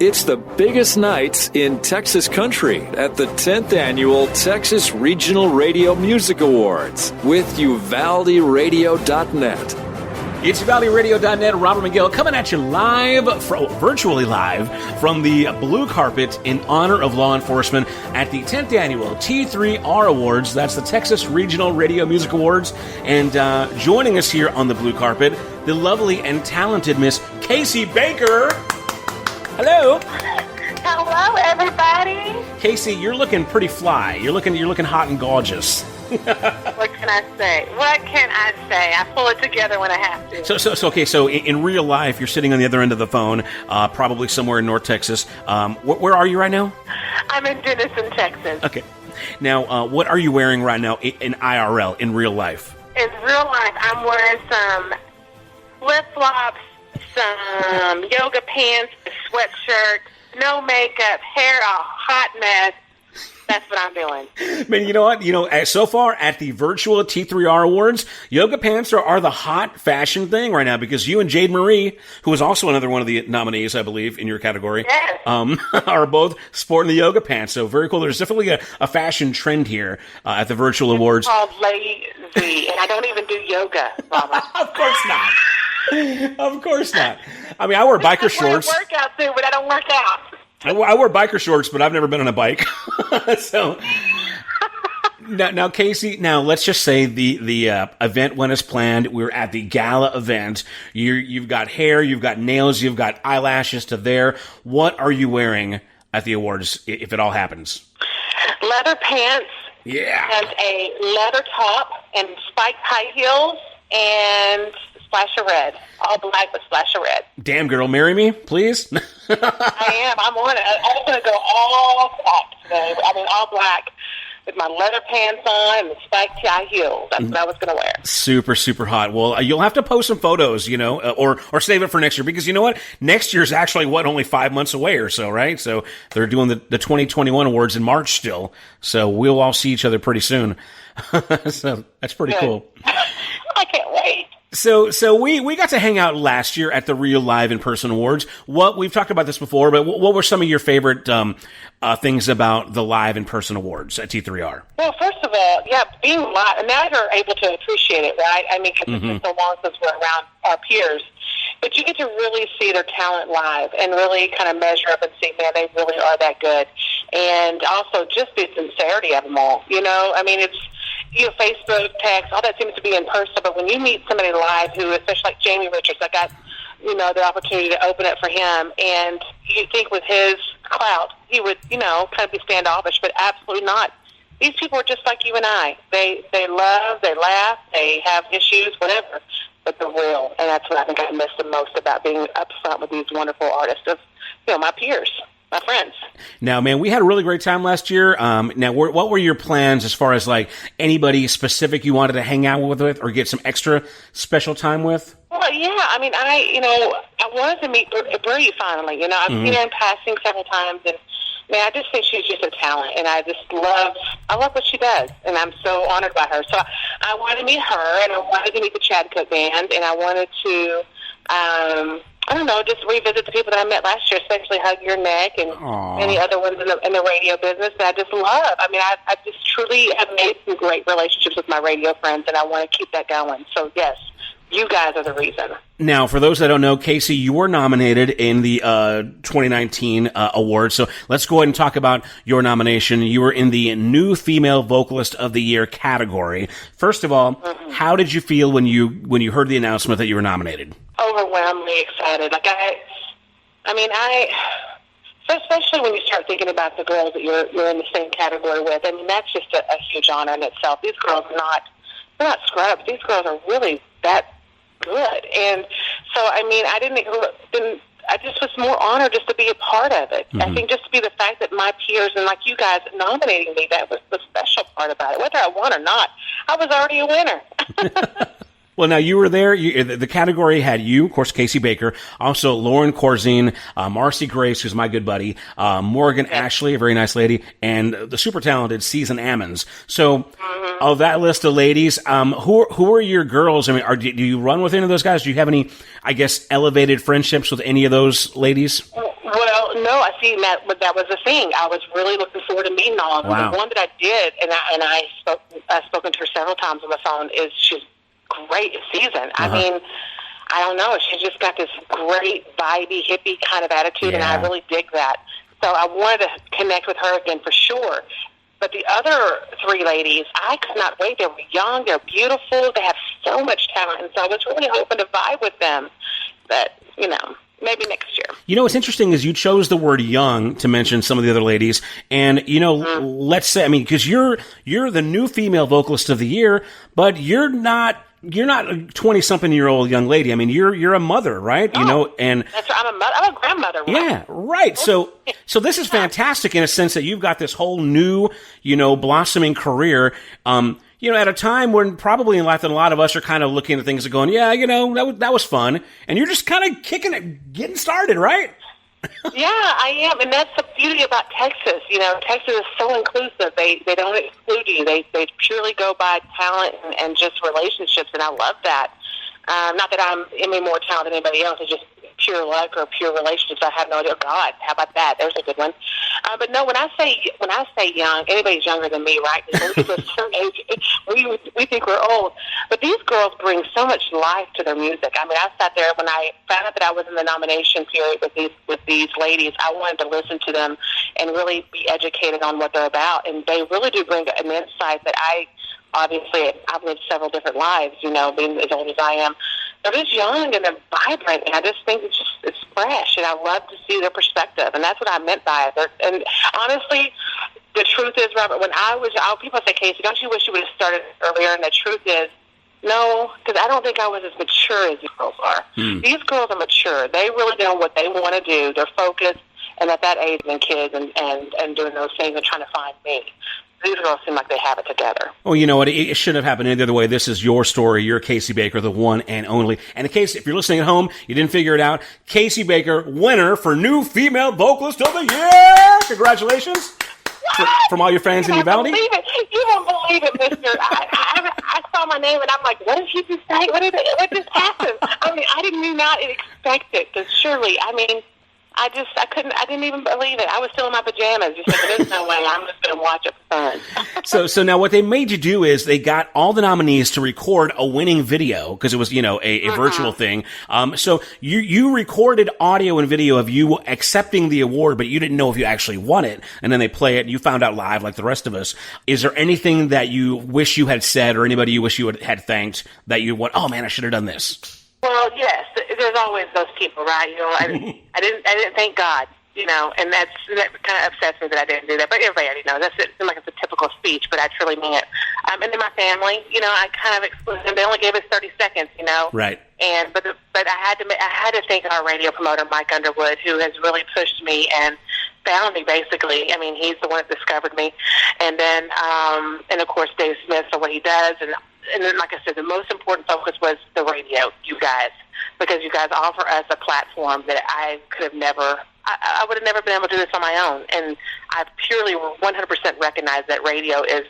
It's the biggest night in Texas country at the 10th Annual Texas Regional Radio Music Awards with UvaldeRadio.net. It's UvaldeRadio.net. Robert McGill coming at you virtually live from the blue carpet in honor of law enforcement at the 10th Annual T3R Awards. That's the Texas Regional Radio Music Awards. And joining us here on the blue carpet, the lovely and talented Miss Casey Baker. Hello. Hello, everybody. Casey, you're looking pretty fly. You're looking hot and gorgeous. What can I say? I pull it together when I have to. So in real life, you're sitting on the other end of the phone, probably somewhere in North Texas. Where are you right now? I'm in Denison, Texas. Okay. Now, what are you wearing right now in IRL, in real life? In real life, I'm wearing some flip-flops, some yoga pants, a sweatshirt, no makeup, hair a hot mess. That's what I'm doing. Man, you know what? So far at the virtual T3R Awards, yoga pants are the hot fashion thing right now because you and Jade Marie, who is also another one of the nominees, I believe, in your category, yes, are both sporting the yoga pants. So very cool. There's definitely a fashion trend here at the virtual awards. It's called lazy, and I don't even do yoga, Mama. Of course not. Of course not. I mean, I wear biker shorts. I work out too, but I don't work out. I wear biker shorts, but I've never been on a bike. So now, Casey. Now, let's just say the event went as planned. We're at the gala event. You've got hair, you've got nails, you've got eyelashes to there. What are you wearing at the awards if it all happens? Leather pants. Yeah. And a leather top and spiked high heels and splash of red. All black with splash of red. Damn, girl, marry me, please. I am. I'm on it. I'm going to go all black today. I mean, all black with my leather pants on and the spiked high heels. That's what I was going to wear. Super, super hot. Well, you'll have to post some photos, or save it for next year because you know what? Next year's actually, only 5 months away or so, right? So they're doing the 2021 awards in March still. So we'll all see each other pretty soon. So that's pretty cool. I can't wait. So we got to hang out last year at the Real Live in-person awards. We've talked about this before, but what were some of your favorite things about the live in-person awards at T3R? Well, first of all, being live, now you're able to appreciate it, right? I mean, because it's been so long since we're around our peers. But you get to really see their talent live and really kind of measure up and see, man, they really are that good. And also just the sincerity of them all, I mean, it's, Facebook, text, all that seems to be in person. But when you meet somebody live who, especially like Jamie Richards, I got, the opportunity to open it for him. And you think with his clout, he would, kind of be standoffish, but absolutely not. These people are just like you and I. They love, they laugh, they have issues, whatever. But they're real. And that's what I think I miss the most about being up front with these wonderful artists of, my peers. My friends. Now, man, we had a really great time last year. Now, what were your plans as far as like anybody specific you wanted to hang out with or get some extra special time with? Well, yeah. I mean, I wanted to meet Bri finally. I've seen her in passing several times, and man, I just think she's just a talent, and I love what she does, and I'm so honored by her. So I wanted to meet her, and I wanted to meet the Chad Cooke Band, and I wanted to. I don't know, just revisit the people that I met last year, especially Hug Your Neck and many other ones in the radio business that I just love. I mean, I just truly have made some great relationships with my radio friends, and I want to keep that going. So, yes, you guys are the reason. Now, for those that don't know, Casey, you were nominated in the 2019 award. So let's go ahead and talk about your nomination. You were in the New Female Vocalist of the Year category. First of all, how did you feel when you heard the announcement that you were nominated? Overwhelmingly excited. Like especially when you start thinking about the girls that you're in the same category with. I mean, that's just a huge honor in itself. These girls are not scrubs. These girls are really that good. And so, I mean, I just was more honored just to be a part of it. I think just to be the fact that my peers and like you guys nominating me, that was the special part about it. Whether I won or not, I was already a winner. Well, now you were there. The category had you, of course, Casey Baker, also Lauren Corzine, Marcy Grace, who's my good buddy, Morgan Ashley, a very nice lady, and the super talented Season Ammons. So, of that list of ladies, who are your girls? I mean, do you run with any of those guys? Do you have any, I guess, elevated friendships with any of those ladies? Well, no, I see that was the thing. I was really looking forward to meeting all of them. Wow. The one that I did, I've spoken to her several times on the phone, is she's great season. I mean, I don't know. She's just got this great, vibey, hippie kind of attitude, and I really dig that. So I wanted to connect with her again for sure. But the other three ladies, I could not wait. They were young, they're beautiful, they have so much talent, and so I was really hoping to vibe with them. But, maybe next year. What's interesting is you chose the word young to mention some of the other ladies. And, let's say, because you're the new female vocalist of the year, but you're not a 20-something-year-old young lady. I mean, you're a mother, right? Oh, and that's right. I'm a grandmother. Right? Yeah, right. So this is fantastic in a sense that you've got this whole new, blossoming career. At a time when probably in life that a lot of us are kind of looking at things and going, yeah, that was fun. And you're just kind of kicking it, getting started, right? Yeah, I am. And that's the beauty about Texas. Texas is so inclusive. They don't exclude you. They purely go by talent and just relationships, and I love that. Not that I'm any more talented than anybody else. It's just pure luck or pure relationships. I have no idea. God, how about that? There's a good one. But no, when I say young, anybody's younger than me, right? When we get to a certain age, we think we're old. But these girls bring so much life to their music. I mean, I sat there when I found out that I was in the nomination period with these ladies. I wanted to listen to them and really be educated on what they're about. And they really do bring an insight that I've lived several different lives, being as old as I am. They're just young and they're vibrant, and I just think it's fresh, and I love to see their perspective, and that's what I meant by it. And honestly, the truth is, Robert, when people say, Casey, don't you wish you would have started earlier? And the truth is, no, because I don't think I was as mature as these girls are. These girls are mature. They really know what they want to do. They're focused, and at that age, and kids and doing those things and trying to find me. These girls seem like they have it together. Well, you know what? It shouldn't have happened any other way. This is your story. You're Casey Baker, the one and only. And in case, if you're listening at home, you didn't figure it out, Casey Baker, winner for New Female Vocalist of the Year! Congratulations. From all your fans in Uvalde. You won't believe it, mister. I saw my name and I'm like, what did she just say? What just happened? I mean, I did not expect it. Because surely, I didn't even believe it. I was still in my pajamas. Just like, there's no way. I'm just going to watch it for fun. So now what they made you do is they got all the nominees to record a winning video because it was, a virtual thing. So you recorded audio and video of you accepting the award, but you didn't know if you actually won it. And then they play it and you found out live like the rest of us. Is there anything that you wish you had said or anybody you wish you had thanked that you went, oh man, I should have done this? Well, yes, there's always those people, right? I didn't thank God, and that kind of upsets me that I didn't do that. But everybody already knows. It seems like it's a typical speech, but I truly mean it. And then my family, I kind of excluded them. They only gave us 30 seconds, Right. But I had to thank our radio promoter, Mike Underwood, who has really pushed me and found me, basically. He's the one that discovered me. And then, and of course, Dave Smith for what he does. And then, like I said, the most important focus was the radio, you guys, because you guys offer us a platform that I could have never, I would have never been able to do this on my own. And I purely 100% recognize that radio is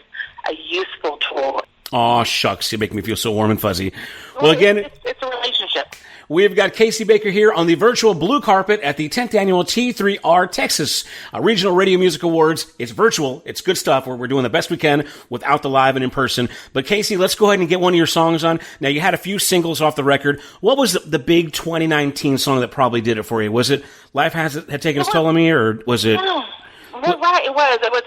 a useful tool. Aw, shucks, you make me feel so warm and fuzzy. Well, again, it's a relationship. We've got Casey Baker here on the virtual blue carpet at the 10th Annual T3R Texas Regional Radio Music Awards. It's virtual. It's good stuff. We're doing the best we can without the live and in person. But Casey, let's go ahead and get one of your songs on. Now, you had a few singles off the record. What was the big 2019 song that probably did it for you? Was it Life Had Taken Its Toll on Me, or was it... Right,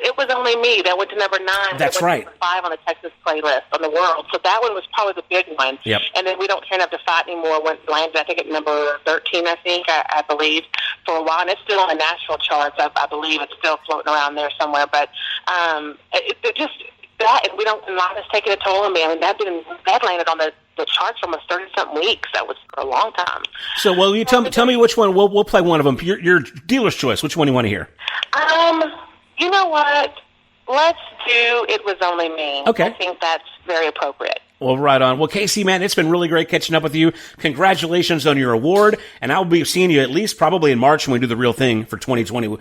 it was Only Me that went to number 9. That's right. 5 on the Texas playlist on the world. So that one was probably the big one. Yep. And then We Don't Turn Up to Fight Anymore went landed, I think, at number 13. I believe, for a while, and it's still on the Nashville charts. I believe it's still floating around there somewhere. But it just that, and Life Has Taken a Toll on Me. That landed on the charts for almost 30-something weeks. That was for a long time. So, well, you tell me which one. We'll play one of them. Your dealer's choice. Which one do you want to hear? You know what? Let's do It Was Only Me. Okay. I think that's very appropriate. Well, right on. Well, Casey, man, it's been really great catching up with you. Congratulations on your award, and I'll be seeing you at least probably in March when we do the real thing for 2020,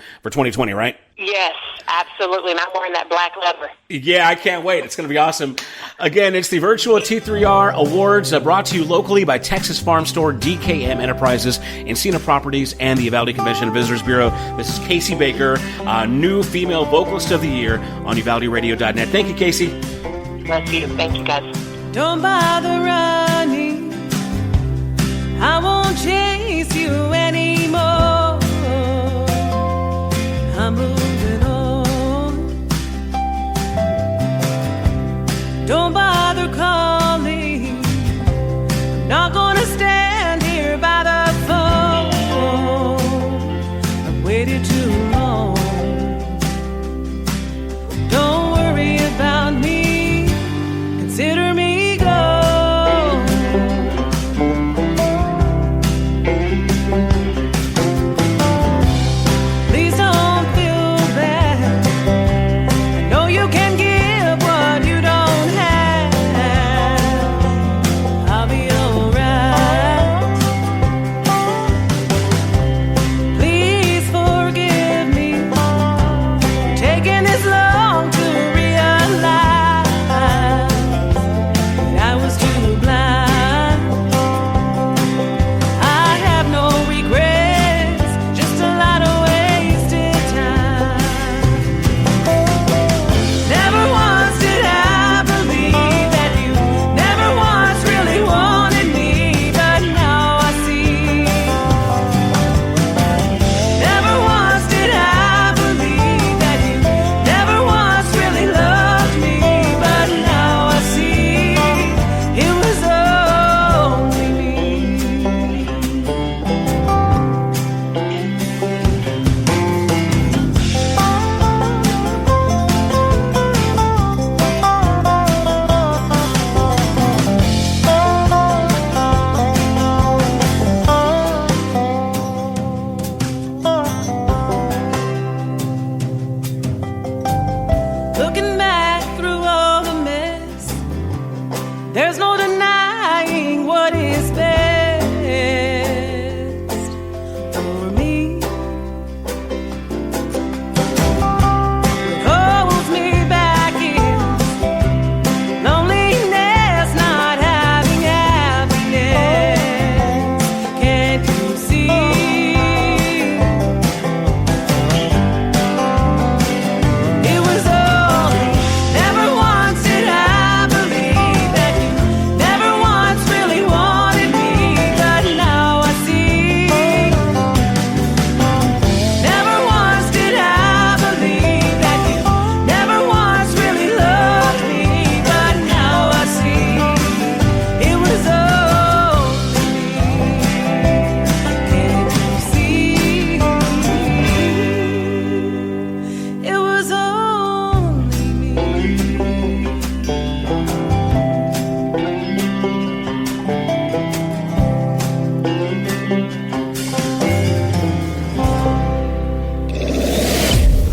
right? Yes, absolutely. And I'm wearing that black leather. Yeah, I can't wait. It's going to be awesome. Again, it's the virtual T3R Awards brought to you locally by Texas Farm Store, DKM Enterprises, Encina Properties, and the Uvalde Convention and Visitors Bureau. This is Casey Baker, new female vocalist of the year on UvaldeRadio.net. Thank you, Casey. Bless you. Thank you, guys. Don't bother running, I won't chase you anymore. I'm moving on. Don't bother calling, I'm not gonna stand here by the phone. I've waited too long. Don't worry about me, consider me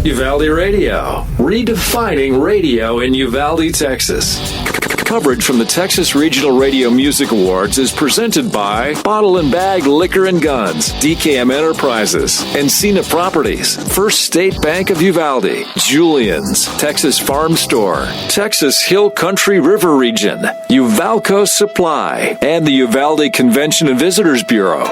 Uvalde Radio, redefining radio in Uvalde, Texas. Coverage from the Texas Regional Radio Music Awards is presented by Bottle and Bag Liquor and Guns, DKM Enterprises, Encina Properties, First State Bank of Uvalde, Julian's, Texas Farm Store, Texas Hill Country River Region, Uvalco Supply, and the Uvalde Convention and Visitors Bureau.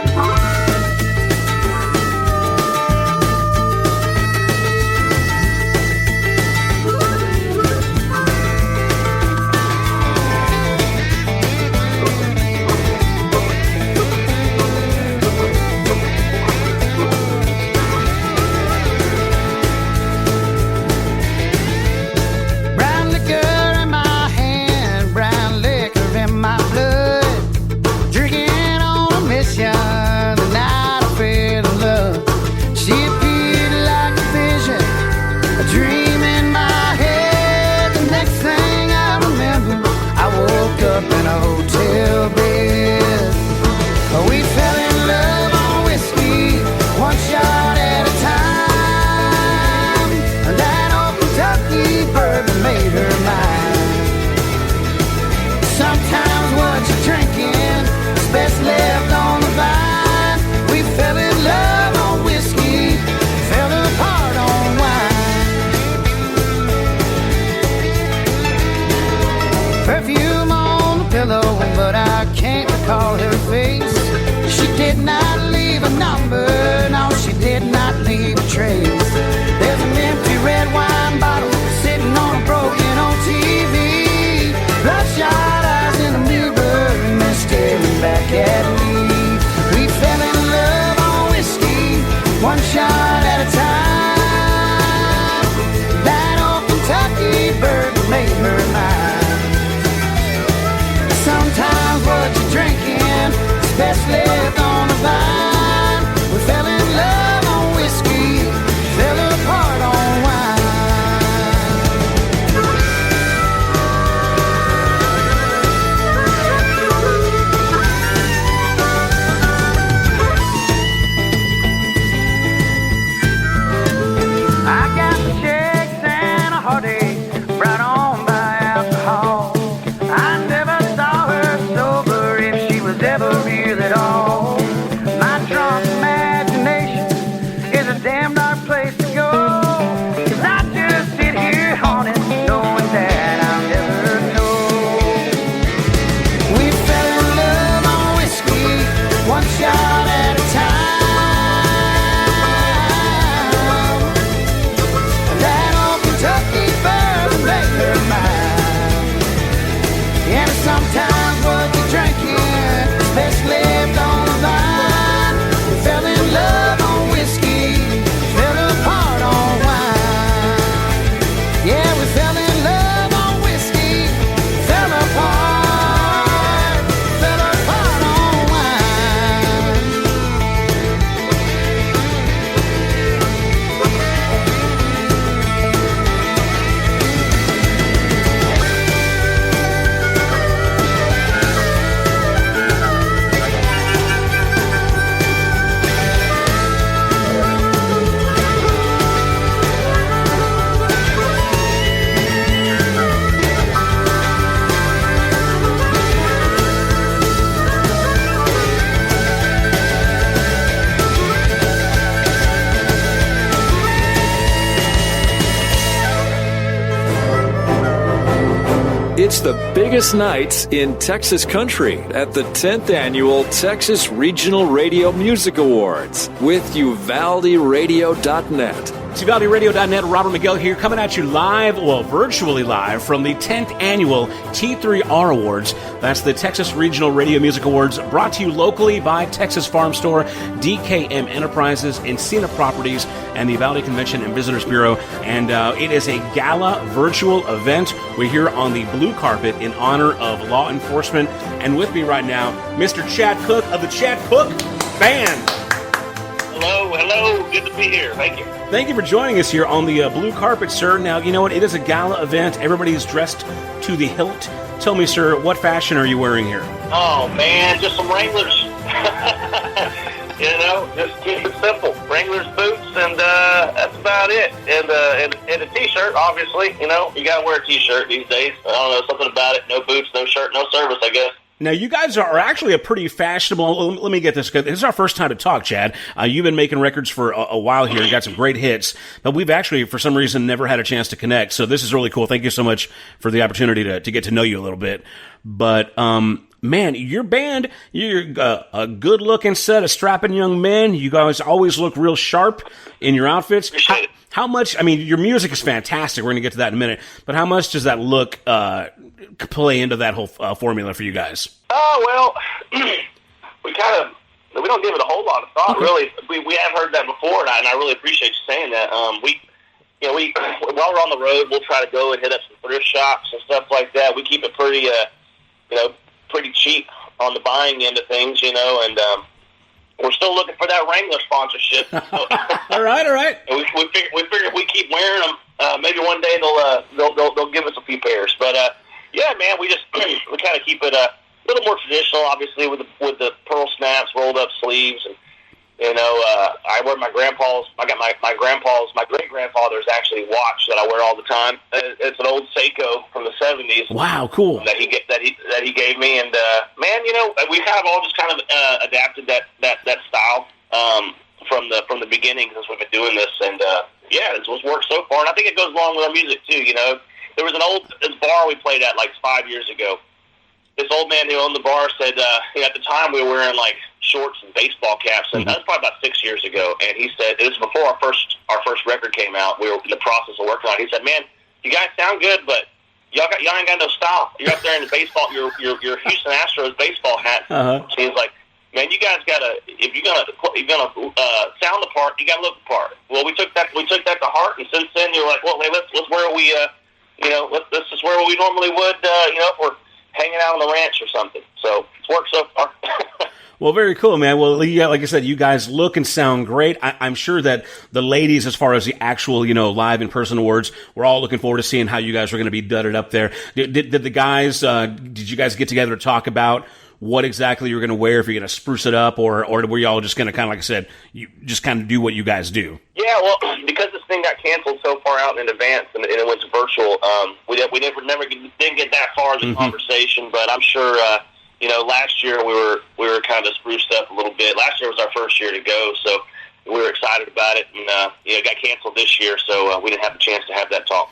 Drinking on a mission, the It's the biggest night in Texas country at the 10th Annual Texas Regional Radio Music Awards with UvaldeRadio.net. It's UvaldeRadio.net. Robert Miguel here, coming at you live, well, virtually live, from the 10th Annual T3R Awards. That's the Texas Regional Radio Music Awards, brought to you locally by Texas Farm Store, DKM Enterprises, Encina Properties, and the Uvalde Convention and Visitors Bureau. And it is a gala virtual event. We're here on the blue carpet in honor of law enforcement. And with me right now, Mr. Chad Cooke of the Chad Cooke Band. Hello. Good to be here. Thank you. Thank you for joining us here on the blue carpet, sir. Now, you know what? It is a gala event. Everybody's dressed to the hilt. Tell me, sir, what fashion are you wearing here? Oh, man, just some Wranglers. Just keep it simple. Wranglers boots, and that's about it. And a T-shirt, obviously. You got to wear a T-shirt these days. I don't know, something about it. No boots, no shirt, no service, I guess. Now, you guys are actually a pretty fashionable... Let me get this. This is our first time to talk, Chad. You've been making records for a while here. You got some great hits. But we've actually, for some reason, never had a chance to connect. So this is really cool. Thank you so much for the opportunity to get to know you a little bit. But, man, your band, you're a good-looking set of strapping young men. You guys always look real sharp in your outfits. How much... I mean, your music is fantastic. We're going to get to that in a minute. But how much does that look... play into that whole formula for you guys? Oh, well, we don't give it a whole lot of thought, really. We have heard that before, and I really appreciate you saying that. While we're on the road, we'll try to go and hit up some thrift shops and stuff like that. We keep it pretty cheap on the buying end of things, and we're still looking for that Wrangler sponsorship. All right. And we figure if we keep wearing them, maybe one day they'll give us a few pairs. But yeah, man, we kind of keep it a little more traditional, obviously, with the pearl snaps, rolled up sleeves, and I wear my grandpa's. I got my great grandfather's actually watch that I wear all the time. It's an old Seiko from the '70s. Wow, cool. That he gave me, and man, we kind of all just kind of adapted that style from the beginning since we've been doing this, and yeah, it's worked so far, and I think it goes along with our music too. There was this bar we played at like 5 years ago. This old man who owned the bar said, at the time we were wearing like shorts and baseball caps, and that was probably about 6 years ago. And he said, it was before our first record came out. We were in the process of working on it. He said, "Man, you guys sound good, but y'all ain't got no style. You're up there in the baseball, your Houston Astros baseball hat." So he's like, "Man, you guys if you're gonna sound the part, you gotta look the part." Well, we took that to heart, and since then you're like, well, hey, let's wear what we let's just wear what we normally would, if we're hanging out on the ranch or something. So it's worked so far. Well, very cool, man. Well, yeah, like I said, you guys look and sound great. I'm sure that the ladies, as far as the actual, live in-person awards, we're all looking forward to seeing how you guys are going to be dudded up there. Did the guys, did you guys get together to talk about what exactly you're going to wear, if you're going to spruce it up, or were y'all just going to kind of, like I said, you just kind of do what you guys do? Yeah, well, because this thing got canceled so far out in advance and it went to virtual, we didn't get that far in the conversation, but I'm sure, last year we were kind of spruced up a little bit. Last year was our first year to go, so we were excited about it, and it got canceled this year, so we didn't have a chance to have that talk.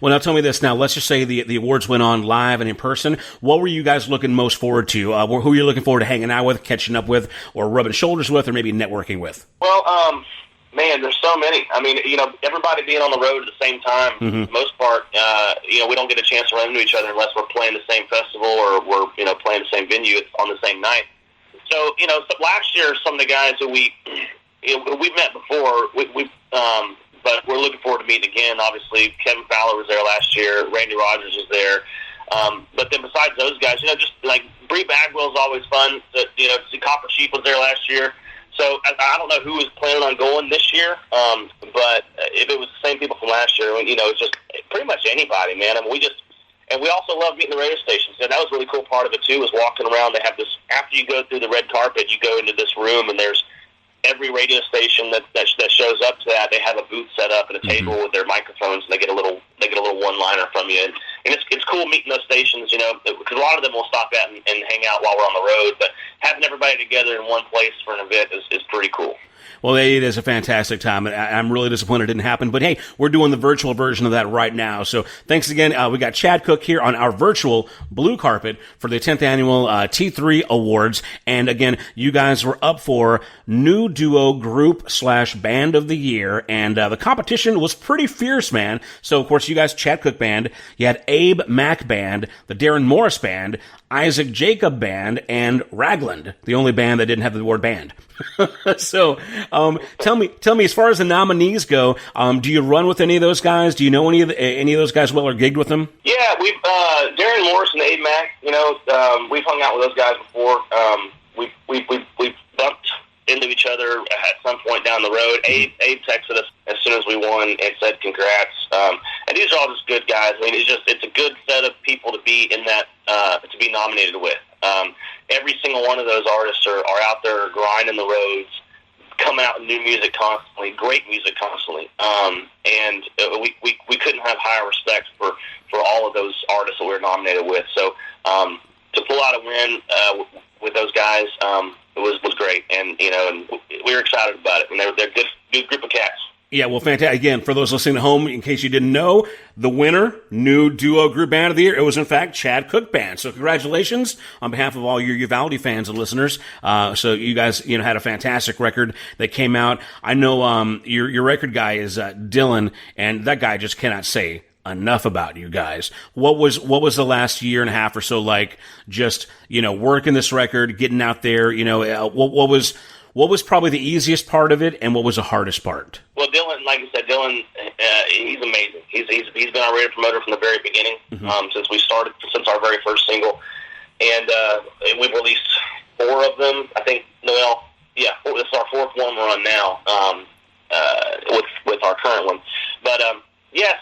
Well, now tell me this. Now, let's just say the awards went on live and in person. What were you guys looking most forward to? Who are you looking forward to hanging out with, catching up with, or rubbing shoulders with, or maybe networking with? Well, man, there's so many. I mean, everybody being on the road at the same time, for the most part, we don't get a chance to run into each other unless we're playing the same festival or we're, playing the same venue on the same night. So, last year, some of the guys who we've met before, but we're looking forward to meeting again. Obviously, Kevin Fowler was there last year. Randy Rogers was there. But then besides those guys, just like Bri Bagwell is always fun. See Copper Chief was there last year. So I don't know who was planning on going this year. But if it was the same people from last year, it's just pretty much anybody, man. I mean, we also love meeting the radio stations. And that was a really cool part of it too, was walking around. They have this, after you go through the red carpet, you go into this room and there's every radio station that shows up to that. They have a booth set up and a table with their microphones, and they get a little one-liner from you. And it's cool meeting those stations, because a lot of them will stop at and hang out while we're on the road. But having everybody together in one place for an event is pretty cool. Well, it is a fantastic time. I'm really disappointed it didn't happen. But hey, we're doing the virtual version of that right now. So thanks again. We got Chad Cooke here on our virtual blue carpet for the 10th annual T3 Awards. And again, you guys were up for New Duo Group / Band of the Year. And the competition was pretty fierce, man. So, of course, you guys, Chad Cooke Band, you had Abe Mack Band, the Darren Morris Band, Isaac Jacob Band, and Ragland, the only band that didn't have the word band. So, tell me, as far as the nominees go, do you run with any of those guys? Do you know any of those guys well or gigged with them? Yeah, we've Darren Morris and Abe Mack. We've hung out with those guys before. We've bumped into each other at some point down the road. Abe texted us as soon as we won and said congrats. And these are all just good guys. I mean, it's a good set of people to be in that to be nominated with. Every single one of those artists are out there grinding the roads, coming out with new music constantly, great music constantly. And we couldn't have higher respect for all of those artists that we were nominated with. So to pull out a win with those guys was great, and and we were excited about it. And they're a good group of cats. Yeah, well, fantastic. Again, for those listening at home, in case you didn't know, the winner, New Duo Group Band of the Year, it was, in fact, Chad Cooke Band. So congratulations on behalf of all your Uvalde fans and listeners. So you guys, had a fantastic record that came out. I know your record guy is Dylan, and that guy just cannot say enough about you guys. What was the last year and a half or so like, just, working this record, getting out there, what was probably the easiest part of it, and what was the hardest part? Well, Dylan, like I said, he's amazing. He's been our radio promoter from the very beginning, since our very first single, and we've released 4 of them. I think, this is our 4th one we're on now with our current one. But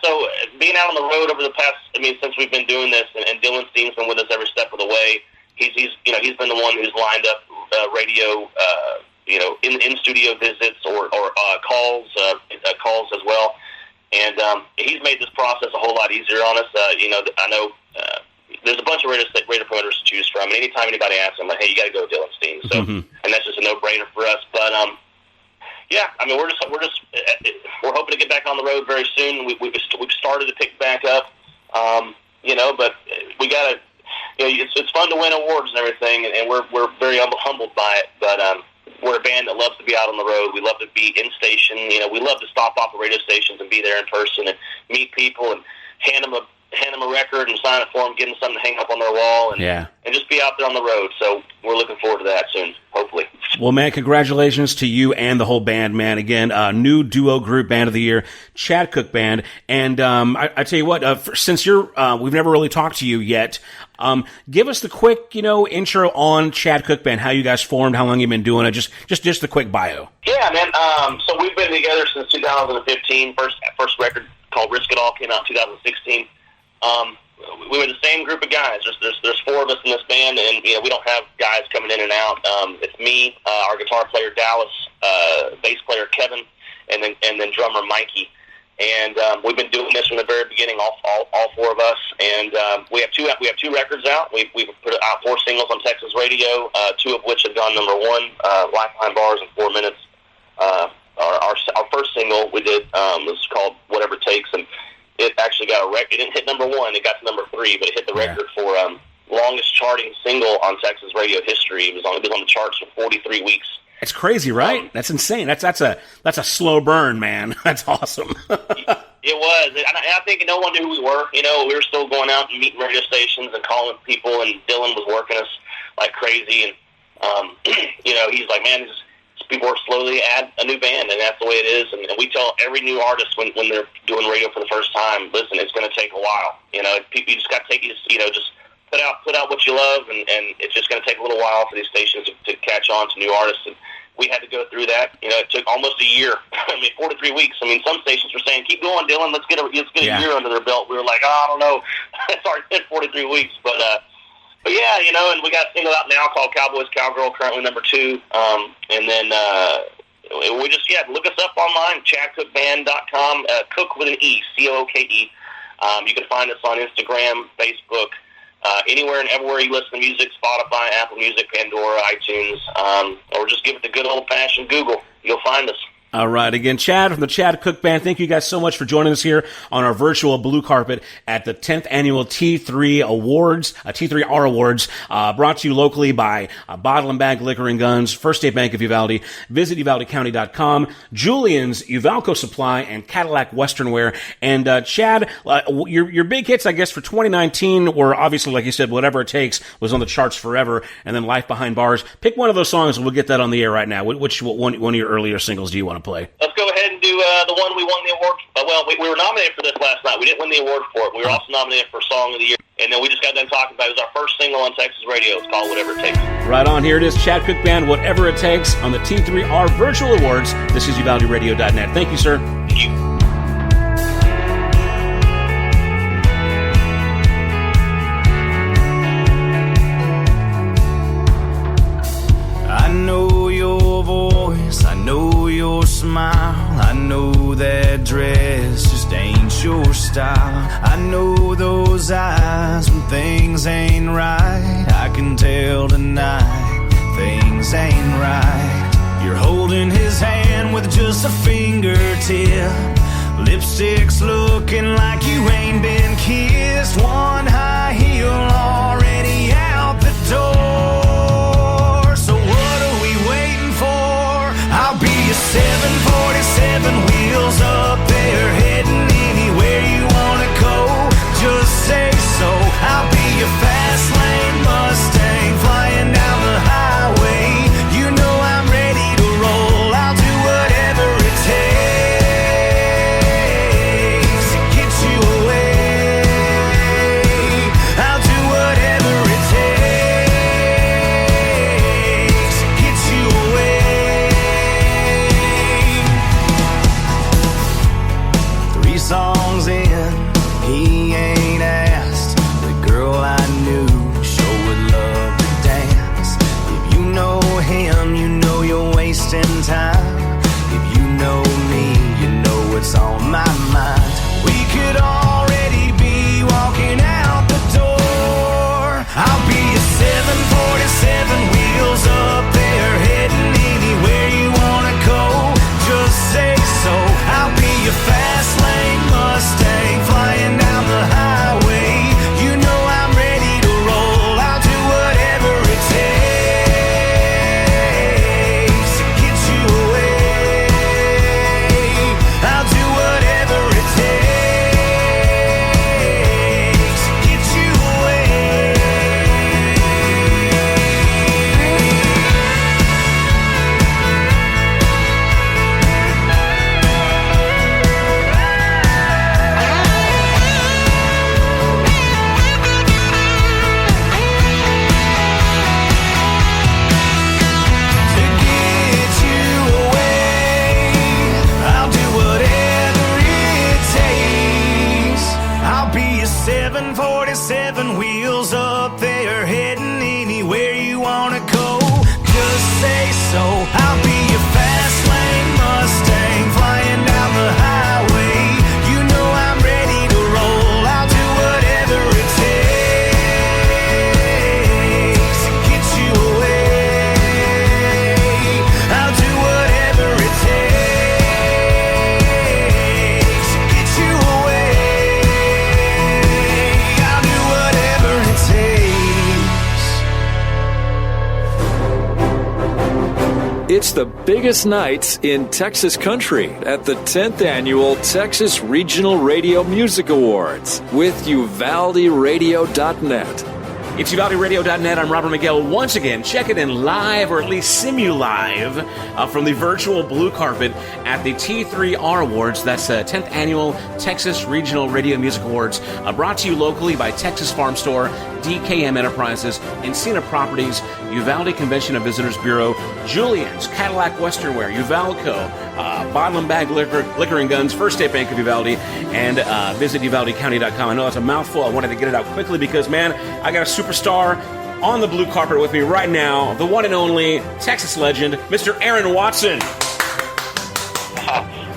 so being out on the road over the past, since we've been doing this, and Dylan's team's been with us every step of the way. He's been the one who's lined up radio. In studio visits or calls as well, and he's made this process a whole lot easier on us. I know there's a bunch of radio promoters to choose from, and anytime anybody asks him, like, hey, you got to go with Dylan's team. So, and that's just a no-brainer for us. But we're hoping to get back on the road very soon. We've started to pick back up, but we got to. It's fun to win awards and everything, and we're very humbled by it. But we're a band that loves to be out on the road. We love to be in station. We love to stop off at radio stations and be there in person and meet people and hand them a record and sign it for them, give them something to hang up on their wall, and just be out there on the road. So we're looking forward to that soon, hopefully. Well, man, congratulations to you and the whole band, man. Again, New Duo Group Band of the Year, Chad Cooke Band. And I tell you what, since we've never really talked to you yet, give us the quick, intro on Chad Cooke Band, how you guys formed, how long you've been doing it, just the quick bio. Yeah, man. So we've been together since 2015. First record called Risk It All came out in 2016. We were the same group of guys. There's 4 of us in this band, and we don't have guys coming in and out. It's me, our guitar player Dallas, bass player Kevin, and then drummer Mikey. And we've been doing this from the very beginning, all 4 of us. And we have 2 records out. We've put out 4 singles on Texas radio, 2 of which have gone number 1, Lifeline Bars in 4 minutes. Our first single we did was called Whatever It Takes, and it actually got a record. It didn't hit number 1, it got to number 3, but it hit the record for longest charting single on Texas radio history. It was on the charts for 43 weeks. It's crazy, right? That's insane. That's a slow burn, man. That's awesome. It was. And I think no one knew who we were. We were still going out and meeting radio stations and calling people, and Dylan was working us like crazy. And, he's like, man, people are slowly add a new band, and that's the way it is. And we tell every new artist when they're doing radio for the first time, listen, it's going to take a while. You just got to take just put out what you love, and it's just going to take a little while for these stations to catch on to new artists. And we had to go through that. It took almost a year. 43 weeks. Some stations were saying, keep going, Dylan, let's get a year under their belt. We were like, I don't know. It's already been 43 weeks. But yeah, and we got a single out now called Cowboys Cowgirl, currently number 2. And then we just, look us up online, chadcookeband.com, Cooke with an E, Cooke. You can find us on Instagram, Facebook, anywhere and everywhere you listen to music, Spotify, Apple Music, Pandora, iTunes, or just give it the good old-fashioned Google. you'll find us. All right. Again, Chad from the Chad Cooke Band, thank you guys so much for joining us here on our virtual blue carpet at the 10th annual T3 Awards, T3R Awards, brought to you locally by Bottle and Bag Liquor and Guns, First State Bank of Uvalde. Visit uvaldecounty.com, Julian's, Uvalco Supply, and Cadillac Western Wear. And Chad, your big hits, I guess, for 2019 were obviously, like you said, Whatever It Takes was on the charts forever, and then Life Behind Bars. Pick one of those songs, and we'll get that on the air right now. Which one of your earlier singles do you want to play? Let's go ahead and do the one we won the award for. Well, we were nominated for this last night. We didn't win the award for it. We were also nominated for Song of the Year. And then we just got done talking about it. It was our first single on Texas radio. It's called Whatever It Takes. Right on. Here it is, Chad Cooke Band, Whatever It Takes, on the T3R Virtual Awards. This is UvaldeRadio.net. Thank you, sir. Thank you. I know your voice, I know your smile, I know that dress just ain't your style. I know those eyes when things ain't right. I can tell tonight things ain't right. You're holding his hand with just a fingertip. Lipstick's looking like you ain't been kissed. One high heel already out the door. So what are we waiting for? I'll be a 747 wheels up there, heading anywhere you wanna go. Just say so. I'll be a fast lane Mustang flying down the highway. You know I'm ready to roll. I'll do whatever it takes to get you away. I'll do whatever it takes to get you away. 3 songs in, he ain't asked the girl I knew sure would love to dance. If you know him, you know you're wasting time. If you know me, you know what's on my mind. We could already be walking out the door. I'll be a 747 wheels up there, heading anywhere you wanna go. Just say so. I'll be a fast lane Mustang flying down the highway. You know I'm ready to roll. I'll do whatever it takes to get you away. I'll do whatever it takes to get you away. To get you away, I'll do whatever it takes. I'll be a 747 wheels up there, heading anywhere you wanna go. Just say so. I'll be a fast lane Mustang flying down the highway. You know I'm ready to roll. I'll do whatever it takes to get you away. I'll do whatever it takes to get you away. I'll do whatever it takes. It's the biggest nights in Texas country at the 10th Annual Texas Regional Radio Music Awards with UvaldeRadio.net. It's UvaldeRadio.net. I'm Robert Miguel. Once again, check it in live, or at least simu-live, from the virtual blue carpet at the T3R Awards. That's the 10th Annual Texas Regional Radio Music Awards, brought to you locally by Texas Farm Store, DKM Enterprises, Encina Properties, Uvalde Convention and Visitors Bureau, Julian's, Cadillac Western Wear, Uvalco, Bottle and Bag Liquor and Guns, First State Bank of Uvalde, and visit UvaldeCounty.com. I know that's a mouthful. I wanted to get it out quickly because, man, I got a superstar on the blue carpet with me right now, the one and only Texas legend, Mr. Aaron Watson.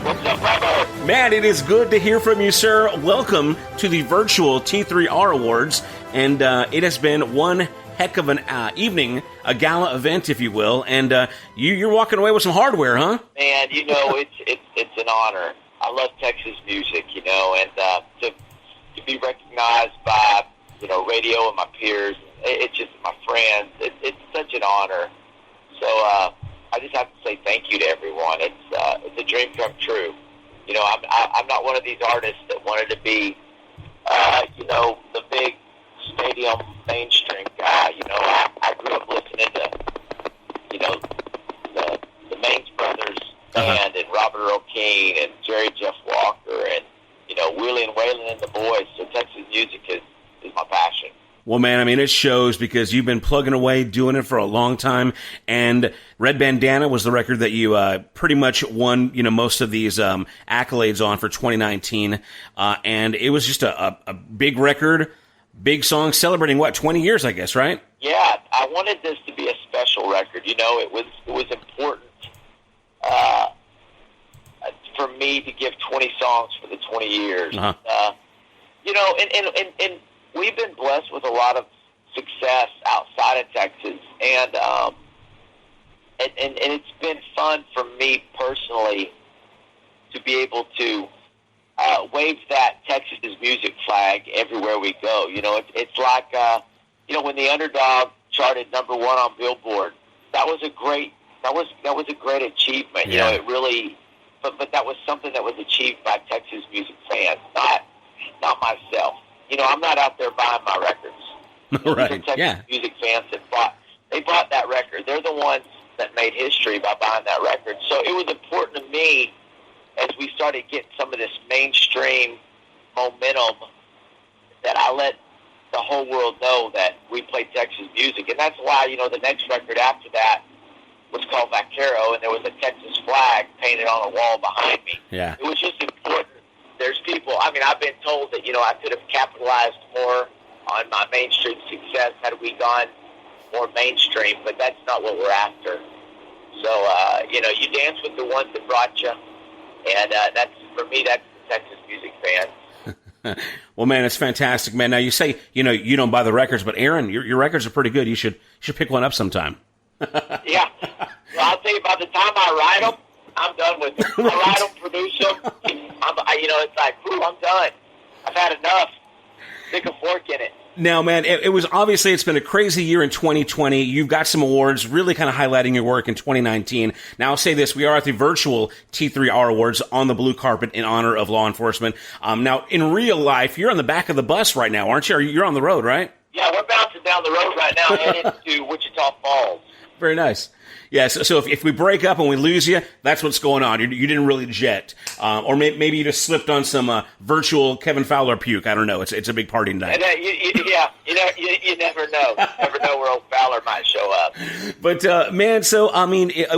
What's up, Robert? Man, it is good to hear from you, sir. Welcome to the virtual T3R Awards. And it has been one heck of an evening, a gala event, if you will, and you're walking away with some hardware, huh? Man, it's an honor. I love Texas music, and to be recognized by radio and my peers, it's just my friends. It's such an honor. So I just have to say thank you to everyone. It's a dream come true. I'm not one of these artists that wanted to be, the big stadium mainstream guy. I grew up listening to, the Maines Brothers band and Robert Earl Keen and Jerry Jeff Walker and, Willie and Waylon and the Boys. So Texas music is my passion. Well, man, I mean, it shows because you've been plugging away, doing it for a long time, and Red Bandana was the record that you pretty much won, most of these accolades on for 2019, and it was just a big record, big song, celebrating, 20 years, I guess, right? Yeah, I wanted this to be a special record. It was important for me to give 20 songs for the 20 years. Uh-huh. And we've been blessed with a lot of success outside of Texas, and it's been fun for me personally to be able to wave that Texas music flag everywhere we go. It's like when the Underdog charted #1 on Billboard. That was a great achievement. Yeah. It really, but that was something that was achieved by Texas music fans, not myself. I'm not out there buying my records. Right. These are Texas Yeah. music fans that bought that record. They're the ones that made history by buying that record. So it was important to me as we started getting some of this mainstream momentum that I let the whole world know that we play Texas music. And that's why, the next record after that was called Vaquero, and there was a Texas flag painted on a wall behind me. Yeah. It was just important. There's people, I've been told that, I could have capitalized more on my mainstream success had we gone more mainstream, but that's not what we're after. So, you dance with the ones that brought you, and for me, that's the Texas music fan. Well, man, it's fantastic, man. Now, you say, you don't buy the records, but Aaron, your records are pretty good. You should pick one up sometime. Yeah. Well, I'll tell you, by the time I write them, I'm done with it. I write them, produce them. It's like, I'm done. I've had enough. Stick a fork in it. Now, man, it was obviously it's been a crazy year in 2020. You've got some awards really kind of highlighting your work in 2019. Now, I'll say this. We are at the virtual T3R Awards on the blue carpet in honor of law enforcement. Now, in real life, you're on the back of the bus right now, aren't you? You're on the road, right? Yeah, we're bouncing down the road right now headed to Wichita Falls. Very nice. Yeah, so if we break up and we lose you, that's what's going on. You didn't really jet. Or maybe you just slipped on some virtual Kevin Fowler puke. I don't know. It's a big party tonight. You never know. Never know where old Fowler might show up. But, man, so,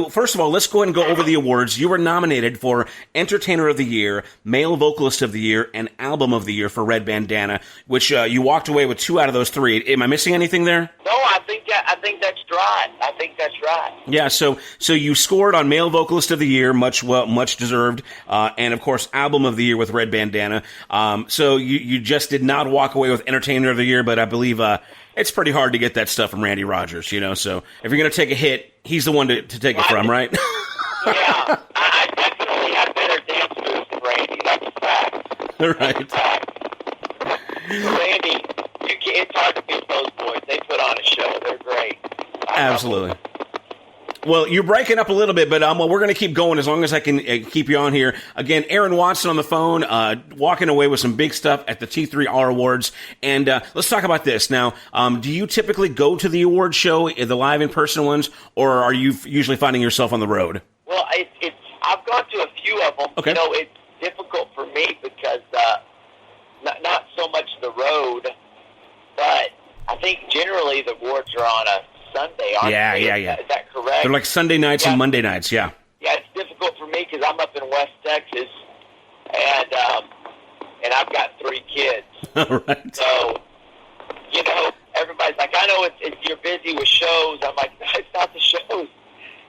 first of all, let's go ahead and go over the awards. You were nominated for Entertainer of the Year, Male Vocalist of the Year, and Album of the Year for Red Bandana, which you walked away with 2 out of those 3. Am I missing anything there? No, I think that's right. I think that's right. Yeah, so you scored on Male Vocalist of the Year, much deserved, and of course Album of the Year with Red Bandana. So you just did not walk away with Entertainer of the Year, but I believe it's pretty hard to get that stuff from Randy Rogers, So if you're going to take a hit, he's the one to take it from, right? Yeah, I definitely have better dance moves than Randy. That's a fact. Right. That's a fact. Randy, it's hard to beat those boys. They put on a show. They're great. Absolutely. Well, you're breaking up a little bit, but we're going to keep going as long as I can keep you on here. Again, Aaron Watson on the phone, walking away with some big stuff at the T3R Awards. And let's talk about this. Now, do you typically go to the award show, the live in-person ones, or are you usually finding yourself on the road? Well, I've gone to a few of them. Okay. It's difficult for me because not so much the road, but I think generally the awards are on a Sunday, aren't they? Yeah. Is that correct? They're like Sunday nights and Monday nights, yeah. Yeah, it's difficult for me because I'm up in West Texas, and I've got 3 kids. All right. So, everybody's like, I know you're busy with shows. I'm like, no, it's not the shows.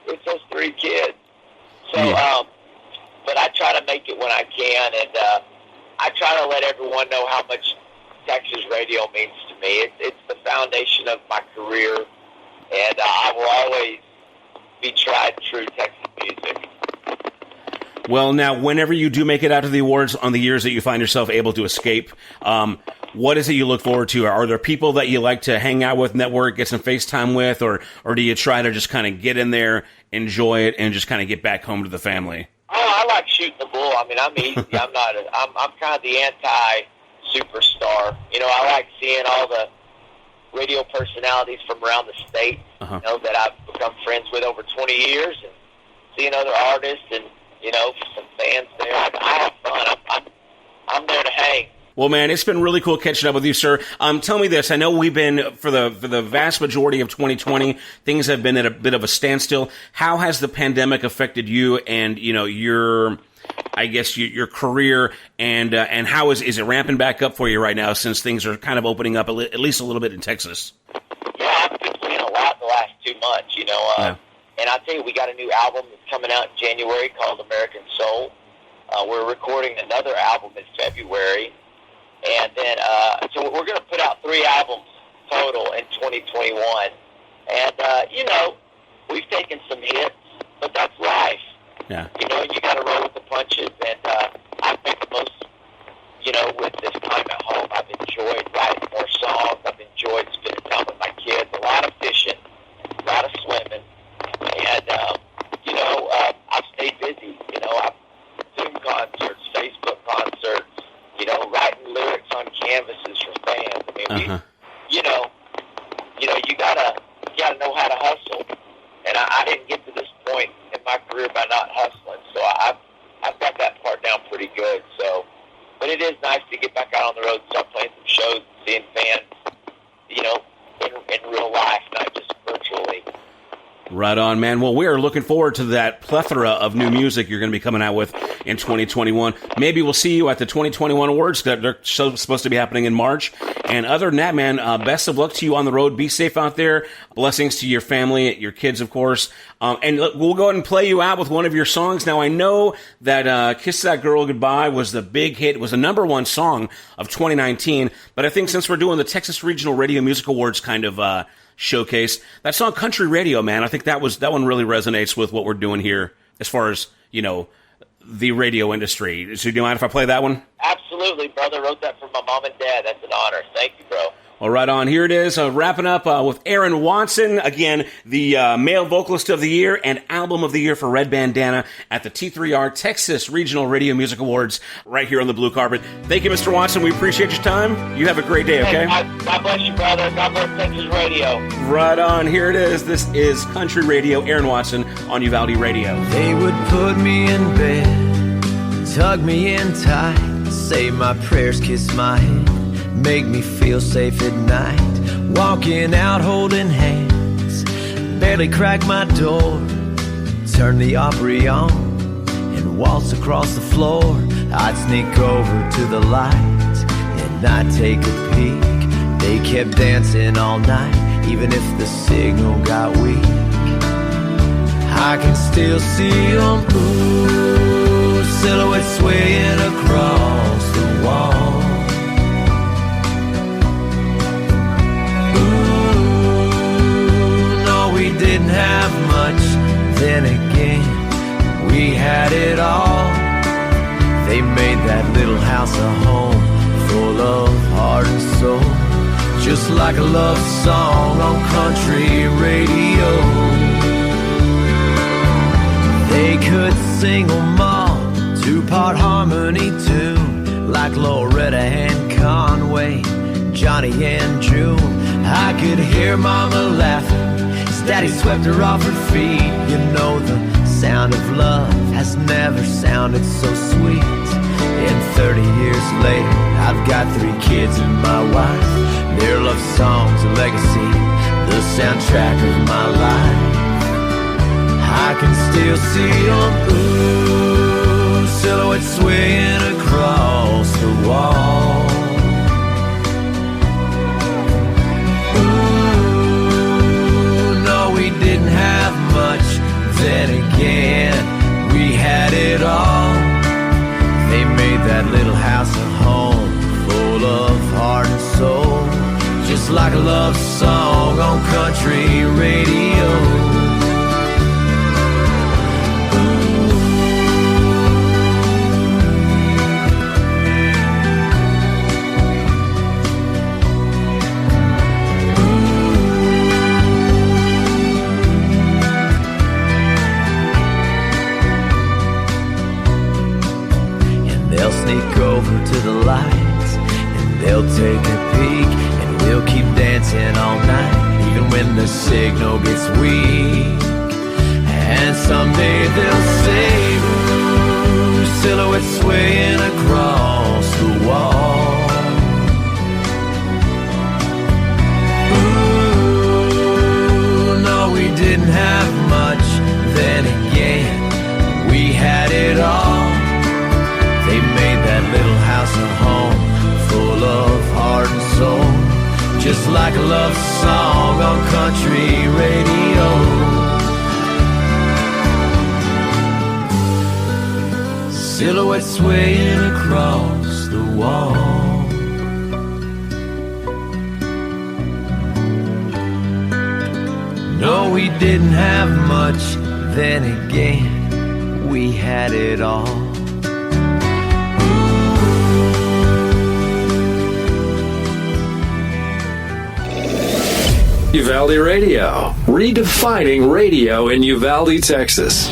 It's those 3 kids. So, but I try to make it when I can, and I try to let everyone know how much Texas radio means to me. It's the foundation of my career, and I will always be tried and true Texas music. Well, now, whenever you do make it out to the awards on the years that you find yourself able to escape, what is it you look forward to? Are there people that you like to hang out with, network, get some FaceTime with, or do you try to just kind of get in there, enjoy it, and just kind of get back home to the family? Oh, I like shooting the bull. I mean, I'm easy. I'm kind of the anti-superstar. You know, I like seeing all the radio personalities from around the state, you know, that I've become friends with over 20 years, and seeing other artists and, you know, some fans there. I have fun. I'm there to hang. Well, man, it's been really cool catching up with you, sir. Tell me this. I know we've been, for the vast majority of 2020, things have been at a bit of a standstill. How has the pandemic affected you and, you know, your career, and how is it ramping back up for you right now since things are kind of opening up at least a little bit in Texas? Yeah, I've been playing a lot the last 2 months, you know. And I'll tell you, we got a new album that's coming out in January called American Soul. We're recording another album in February. And then, so we're going to put out 3 albums total in 2021. And, you know, we've taken some hits, but that's life. Yeah. You know, you got to roll with the punches. And I think the most, you know, with this time at home, I've enjoyed writing more songs. I've enjoyed spending time with my kids. A lot of fishing, a lot of swimming. And, you know, I've stayed busy. You know, I've Zoom concerts, Facebook concerts, you know, writing lyrics on canvases for fans. I mean, you know, you gotta know how to hustle. And I didn't get to this point in my career by not hustling. So I've got that part down pretty good. So, but it is nice to get back out on the road and start playing some shows and seeing fans, you know, in real life, not just virtually. Right on, man. Well, we are looking forward to that plethora of new music you're going to be coming out with in 2021. Maybe we'll see you at the 2021 awards that are supposed to be happening in March. And other than that, man, best of luck to you on the road. Be safe out there. Blessings to your family, your kids, of course. And we'll go ahead and play you out with one of your songs. Now, I know that Kiss That Girl Goodbye was the big hit. It was the #1 song of 2019. But I think since we're doing the Texas Regional Radio Music Awards kind of showcase, that song Country Radio, man, I think that one really resonates with what we're doing here as far as, you know, the radio industry. So do you mind if I play that one? Absolutely, brother. Wrote that for my mom and dad. That's an honor. Thank you, bro. Well, right on. Here it is, wrapping up with Aaron Watson, again, the Male Vocalist of the Year and Album of the Year for Red Bandana at the T3R Texas Regional Radio Music Awards right here on the blue carpet. Thank you, Mr. Watson. We appreciate your time. You have a great day, okay? God bless you, brother. God bless Texas Radio. Right on. Here it is. This is Country Radio. Aaron Watson on Uvalde Radio. They would put me in bed, tug me in tight, say my prayers, kiss my head, make me feel safe at night. Walking out holding hands, barely crack my door, turn the Opry on and waltz across the floor. I'd sneak over to the light and I'd take a peek. They kept dancing all night, even if the signal got weak. I can still see them, ooh, silhouettes swaying across the wall. We didn't have much, then again, we had it all. They made that little house a home, full of heart and soul, just like a love song on country radio. They could sing them all, 2-part harmony tune, like Loretta and Conway, Johnny and June. I could hear Mama laughing, Daddy swept her off her feet. You know the sound of love has never sounded so sweet. And 30 years later, I've got 3 kids and my wife. Their love song's a legacy, the soundtrack of my life. I can still see them, ooh, silhouettes swaying across the wall. We didn't have much, then again, we had it all. They made that little house a home, full of heart and soul, like a love song on country radio. They'll sneak over to the lights and they'll take a peek, and we'll keep dancing all night, even when the signal gets weak. And someday they'll say, ooh, silhouettes swaying across the wall. Ooh, no, we didn't have much, then again, we had it all. They made that little house a home, full of heart and soul, just like a love song on country radio. Silhouettes swaying across the wall. No, we didn't have much, then again, we had it all. Uvalde Radio, redefining radio in Uvalde, Texas.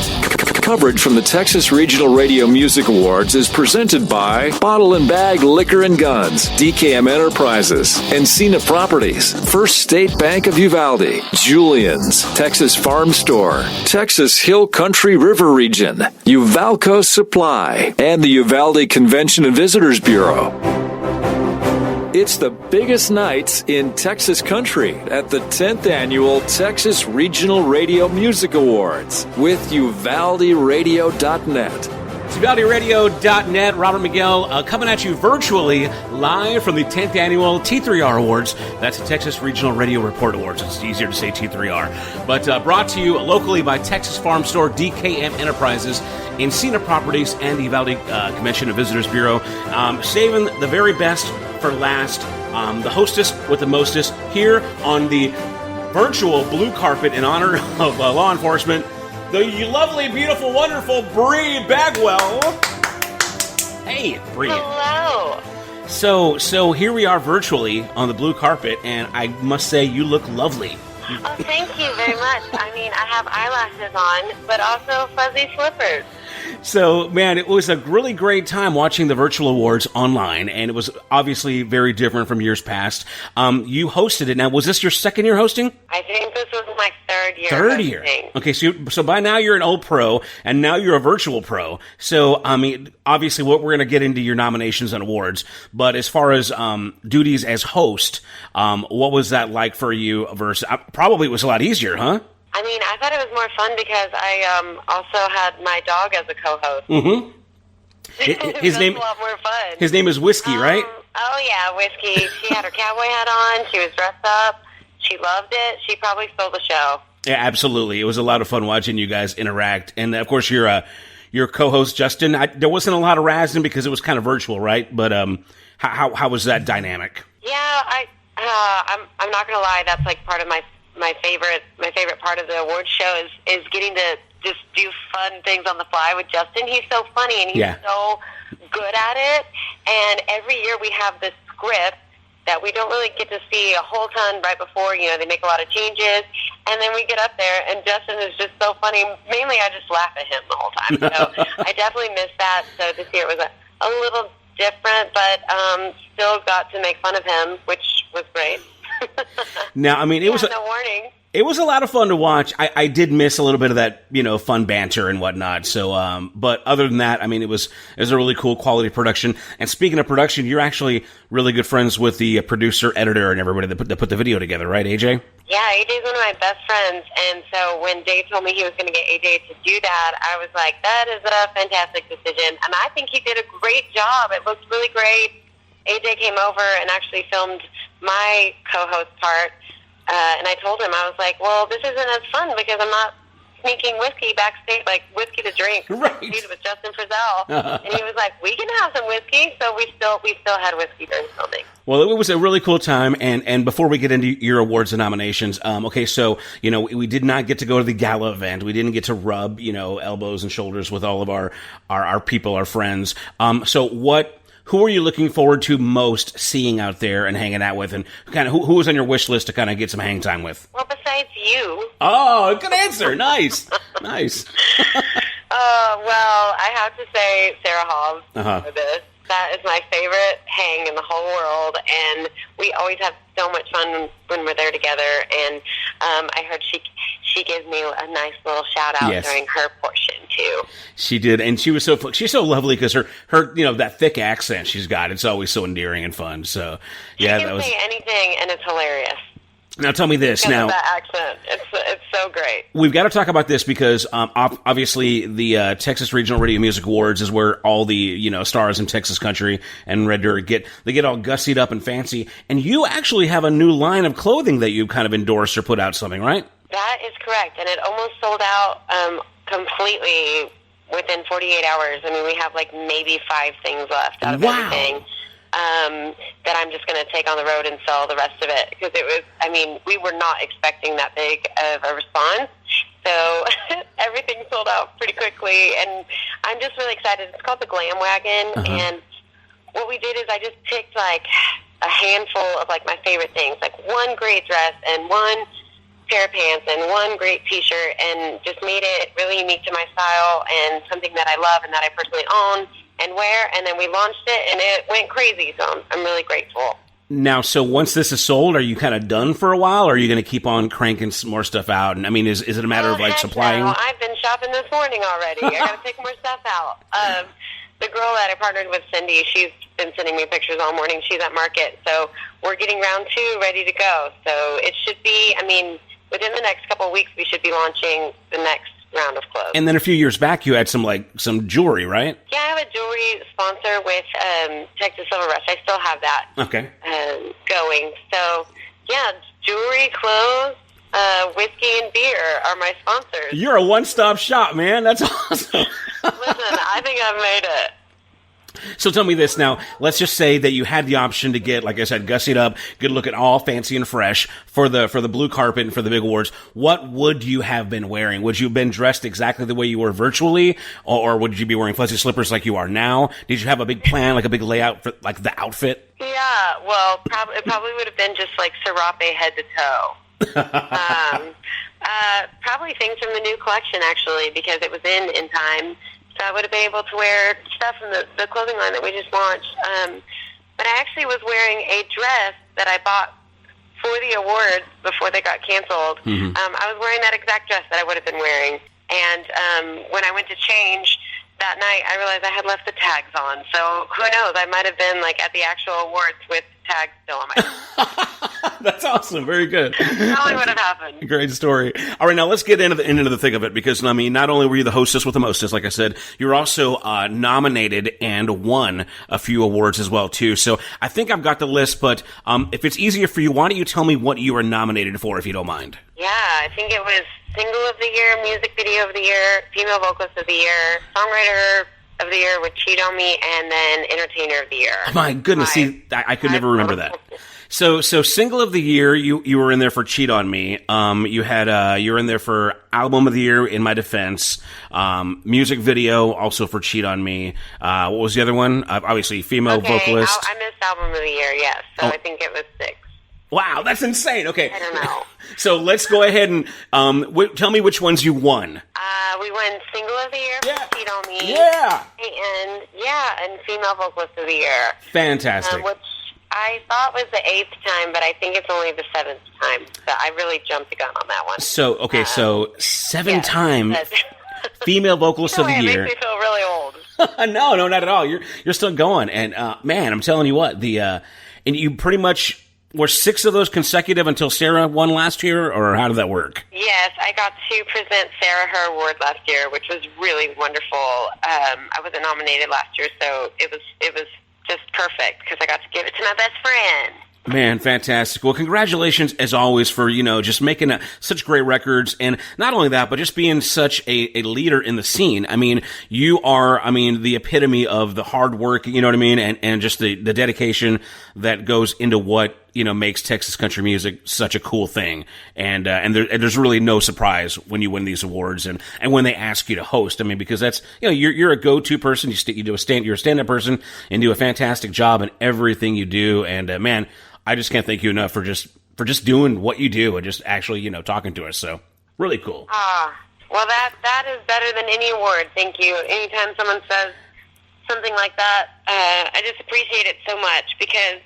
Coverage from the Texas Regional Radio Music Awards is presented by Bottle and Bag Liquor and Guns, DKM Enterprises, Encina Properties, First State Bank of Uvalde, Julian's, Texas Farm Store, Texas Hill Country River Region, Uvalco Supply, and the Uvalde Convention and Visitors Bureau. It's the biggest nights in Texas country at the 10th Annual Texas Regional Radio Music Awards with UvaldeRadio.net. It's UvaldeRadio.net. Robert Miguel coming at you virtually live from the 10th Annual T3R Awards. That's the Texas Regional Radio Report Awards. It's easier to say T3R. But brought to you locally by Texas Farm Store, DKM Enterprises, Encina Properties, and the Uvalde Convention and Visitors Bureau. Saving the very best for last. The hostess with the mostest here on the virtual blue carpet in honor of law enforcement, the lovely, beautiful, wonderful Bri Bagwell. Hey, Bri. Hello. So here we are virtually on the blue carpet, and I must say you look lovely. Oh, thank you very much. I mean, I have eyelashes on, but also fuzzy slippers. So, man, it was a really great time watching the virtual awards online, and it was obviously very different from years past. You hosted it. Now, was this your second year hosting? I think this was my third year. Third year. Okay, so by now you're an old pro, and now you're a virtual pro. So, I mean, obviously, we're going to get into your nominations and awards, but as far as duties as host, what was that like for you versus? Probably it was a lot easier, huh? I mean, I thought it was more fun because I also had my dog as a co-host. Mm-hmm. His name, a lot more fun. His name is Whiskey, right? Oh, yeah, Whiskey. She had her cowboy hat on. She was dressed up. She loved it. She probably stole the show. Yeah, absolutely. It was a lot of fun watching you guys interact. And, of course, your co-host, Justin, there wasn't a lot of razzing because it was kind of virtual, right? But how was that dynamic? Yeah, I'm not going to lie. That's like part of my favorite part of the awards show is getting to just do fun things on the fly with Justin. He's so funny and he's so good at it. And every year we have this script that we don't really get to see a whole ton right before. You know, they make a lot of changes, and then we get up there, and Justin is just so funny. Mainly, I just laugh at him the whole time. So I definitely missed that. So this year it was a little different, but still got to make fun of him, which was great. Now, I mean, it was no warning. It was a lot of fun to watch. I did miss a little bit of that, fun banter and whatnot. So, but other than that, I mean, it was a really cool quality production. And speaking of production, you're actually really good friends with the producer, editor, and everybody that put the video together, right, AJ? Yeah, AJ's one of my best friends. And so when Dave told me he was going to get AJ to do that, I was like, that is a fantastic decision. And I think he did a great job. It looked really great. AJ came over and actually filmed my co-host part. And I told him, I was like, well, this isn't as fun because I'm not sneaking whiskey backstage, like whiskey to drink. Right. With Justin Frizzell, and he was like, "We can have some whiskey." So we still had whiskey during filming. Well, it was a really cool time, and before we get into your awards and nominations, okay, so, you know, we did not get to go to the gala event. We didn't get to rub, you know, elbows and shoulders with all of our people, our friends. So who are you looking forward to most seeing out there and hanging out with, and kind of who was on your wish list to kind of get some hang time with? Well, besides you. Oh, good answer. Nice. Nice. Well, I have to say Sarah Hobbs for this. That is my favorite hang in the whole world, and we always have so much fun when we're there together. And I heard she gives me a nice little shout out during her portion too. She did, and she's so lovely because her you know, that thick accent she's got, it's always so endearing and fun. So yeah, she can say anything, and it's hilarious. Now tell me this. Now that accent, it's so great. We've got to talk about this because obviously the Texas Regional Radio Music Awards is where all the, you know, stars in Texas country and Red Dirt get all gussied up and fancy. And you actually have a new line of clothing that you kind of endorsed or put out something, right? That is correct, and it almost sold out completely within 48 hours. I mean, we have like maybe 5 things left out of everything. That I'm just going to take on the road and sell the rest of it, because it was, I mean, we were not expecting that big of a response, so everything sold out pretty quickly, and I'm just really excited. It's called the Glam Wagon, and what we did is I just picked like a handful of like my favorite things, like one great dress and one pair of pants and one great t-shirt, and just made it really unique to my style and something that I love and that I personally own and wear, and then we launched it, and it went crazy, so I'm really grateful. Now, so once this is sold, are you kind of done for a while, or are you going to keep on cranking some more stuff out? And I mean, is it a matter of like supplying? No. I've been shopping this morning already. I got to take more stuff out. The girl that I partnered with, Cindy, she's been sending me pictures all morning. She's at market, so we're getting round 2 ready to go. So it should be, I mean, within the next couple of weeks, we should be launching the next round of clothes. And then a few years back, you had some jewelry, right? Yeah, I have a jewelry sponsor with Texas Silver Rush. I still have that going. So, yeah, jewelry, clothes, whiskey, and beer are my sponsors. You're a one-stop shop, man. That's awesome. Listen, I think I've made it. So tell me this now. Let's just say that you had the option to get, like I said, gussied up, good looking, all fancy and fresh for the blue carpet and for the big awards. What would you have been wearing? Would you have been dressed exactly the way you were virtually, or would you be wearing fuzzy slippers like you are now? Did you have a big plan, like a big layout for like the outfit? Yeah, well, it probably would have been just like serape head to toe. Probably things from the new collection, actually, because it was in time. So I would have been able to wear stuff from the clothing line that we just launched. But I actually was wearing a dress that I bought for the awards before they got canceled. I was wearing that exact dress that I would have been wearing. And when I went to change that night, I realized I had left the tags on. So who knows? I might have been like at the actual awards with tags still on my head. That's awesome. Very good. Probably would have happened. Great story. All right, now let's get into the thick of it, because, I mean, not only were you the hostess with the mostest, like I said, you're also nominated and won a few awards as well, too. So I think I've got the list, but if it's easier for you, why don't you tell me what you were nominated for, if you don't mind? Yeah, I think it was Single of the Year, Music Video of the Year, Female Vocalist of the Year, Songwriter of the Year with Cheat on Me, and then Entertainer of the Year. My goodness, see, I could never remember that. So Single of the Year, you were in there for Cheat on Me. You were in there for Album of the Year, In My Defense. Music Video, also for Cheat on Me. What was the other one? Obviously, Female Vocalist. I missed Album of the Year, yes. So I think it was 6. Wow, that's insane. Okay. I don't know. So let's go ahead and tell me which ones you won. We won Single of the Year for Cheat on Me. Yeah. And Female Vocalist of the Year. Fantastic. Which I thought was the 8th time, but I think it's only the 7th time. So I really jumped the gun on that one. So, okay, so 7 times Female Vocalist of the Year. It makes me feel really old. No, not at all. You're still going. And, man, I'm telling you what, and you pretty much were 6 of those consecutive until Sarah won last year, or how did that work? Yes, I got to present Sarah her award last year, which was really wonderful. I wasn't nominated last year, so it was just perfect because I got to give it to my best friend. Man, fantastic. Well, congratulations as always for, just making such great records. And not only that, but just being such a leader in the scene. I mean, you are, the epitome of the hard work, you know what I mean? And just the dedication that goes into what, makes Texas country music such a cool thing. And there's really no surprise when you win these awards and when they ask you to host. Because that's, you're a go-to person. You're a stand-up person and do a fantastic job in everything you do. And, man, I just can't thank you enough for just doing what you do and just actually, talking to us. So really cool. Well, that is better than any award. Thank you. Anytime someone says something like that, I just appreciate it so much because,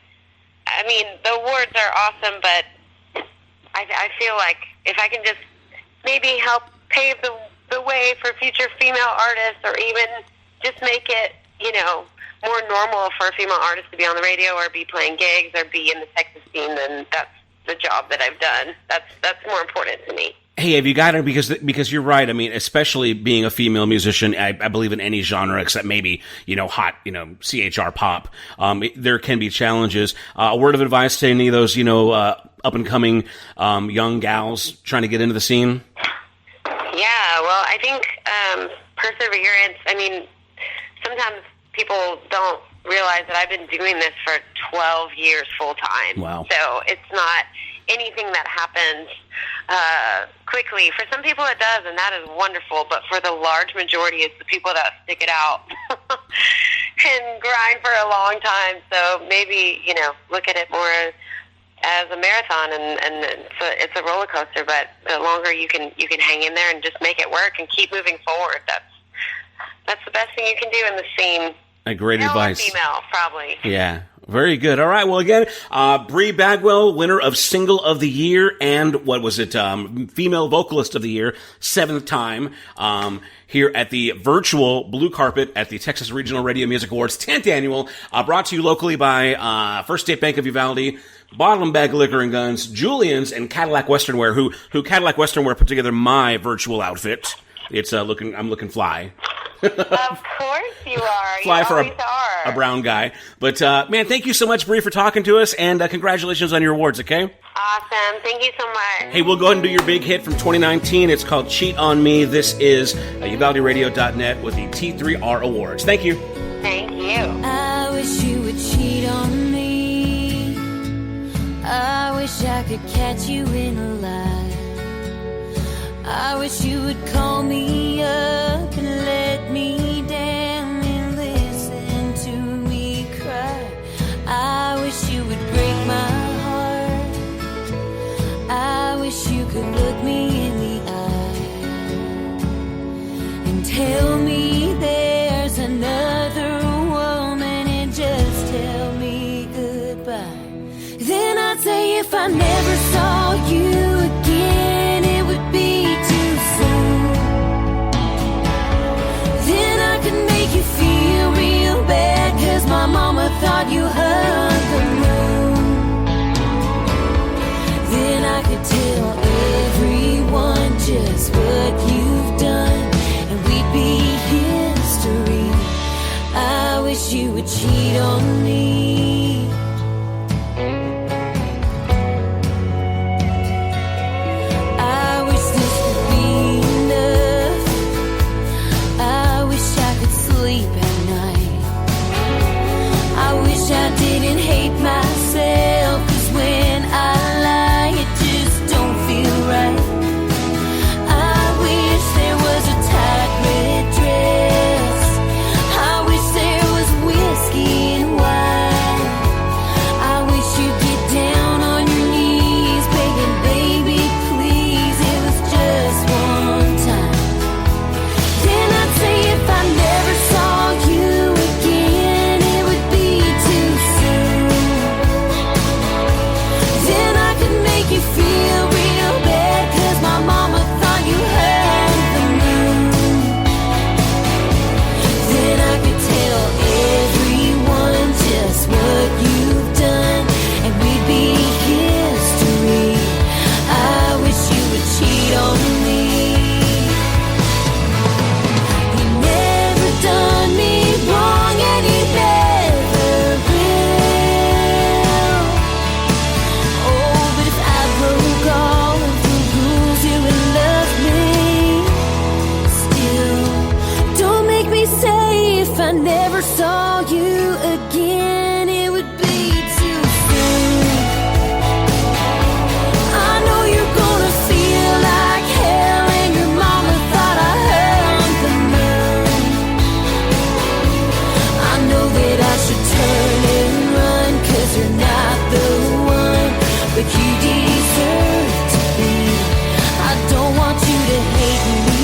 the awards are awesome, but I feel like if I can just maybe help pave the way for future female artists or even just make it, more normal for a female artist to be on the radio or be playing gigs or be in the Texas scene, then that's the job that I've done. That's more important to me. Hey, have you got it? Because you're right. Especially being a female musician, I believe in any genre except maybe, hot, CHR pop. There can be challenges. A word of advice to any of those, up and coming, young gals trying to get into the scene? Yeah, well, I think, perseverance, sometimes people don't realize that I've been doing this for 12 years full time. Wow. So it's not anything that happens quickly. For some people it does, and that is wonderful, but for the large majority, it's the people that stick it out and grind for a long time. So maybe, look at it more as a marathon, and it's a roller coaster, but the longer you can hang in there and just make it work and keep moving forward, that's the best thing you can do in the scene. Great advice. Female, probably. Yeah. Very good. All right. Well, again, Bri Bagwell, winner of Single of the Year and Female Vocalist of the Year, 7th time, here at the virtual blue carpet at the Texas Regional Radio Music Awards 10th annual, brought to you locally by First State Bank of Uvalde, Bottle and Bag Liquor and Guns, Julian's, and Cadillac Western Wear, who Cadillac Western Wear put together my virtual outfit. It's I'm looking fly. Of course you are. Fly you for always are. A brown guy. But, man, thank you so much, Bri, for talking to us, and congratulations on your awards, okay? Awesome. Thank you so much. Hey, we'll go ahead and do your big hit from 2019. It's called Cheat on Me. This is UvaldeRadio.net with the T3R Awards. Thank you. Thank you. I wish you would cheat on me. I wish I could catch you in a lie. I wish you would call me up and let me down and listen to me cry. I wish you would break my heart. I wish you could look me in the eye and tell me there's another woman and just tell me goodbye. Then I'd say if I never saw you again, it would be feel real bad, 'cause my mama thought you hung the moon. Then I could tell everyone just what you've done, and we'd be history. I wish you would cheat on me. I wish this could be enough. I wish I could sleep at night. I wish I didn't hate myself, 'cause when I lie it just don't feel right. I wish there was a tight red dress. I wish there was whiskey and wine. I wish you'd get saw you again, it would be too soon. I know you're gonna feel like hell, and your mama thought I heard the moon. I know that I should turn and run, 'cause you're not the one, but you deserve to be. I don't want you to hate me.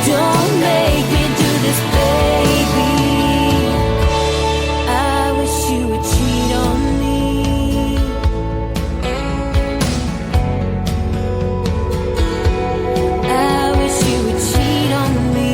Don't make me do this, baby. I wish you would cheat on me. I wish you would cheat on me.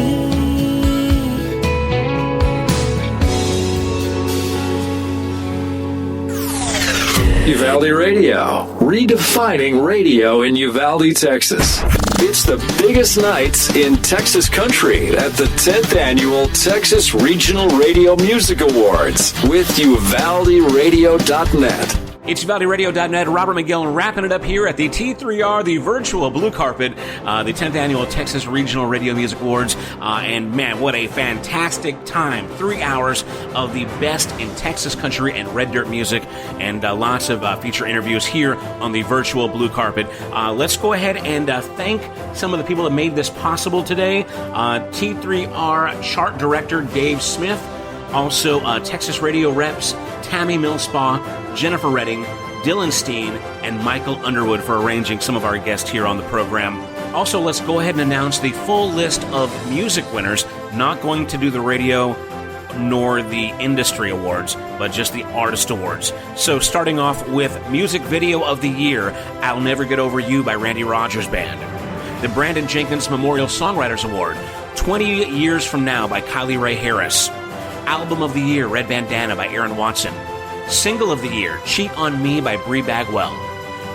Uvalde Radio, redefining radio in Uvalde, Texas. It's the biggest nights in Texas country at the 10th Annual Texas Regional Radio Music Awards with UvaldeRadio.net. It's UvaldeRadio.net. Robert McGill wrapping it up here at the T3R, the virtual blue carpet, the 10th Annual Texas Regional Radio Music Awards. And man, what a fantastic time. 3 hours of the best in Texas country and red dirt music, and lots of feature interviews here on the virtual blue carpet. Let's go ahead and thank some of the people that made this possible today. T3R chart director Dave Smith, also Texas Radio reps Tammy Millspaw, Jennifer Redding, Dylan Steen, and Michael Underwood for arranging some of our guests here on the program. Also, let's go ahead and announce the full list of music winners. Not going to do the radio nor the industry awards, but just the artist awards. So starting off with Music Video of the Year, I'll Never Get Over You by Randy Rogers Band. The Brandon Jenkins Memorial Songwriters Award, 20 Years From Now by Kylie Ray Harris. Album of the Year, Red Bandana by Aaron Watson. Single of the Year, Cheat on Me by Bri Bagwell.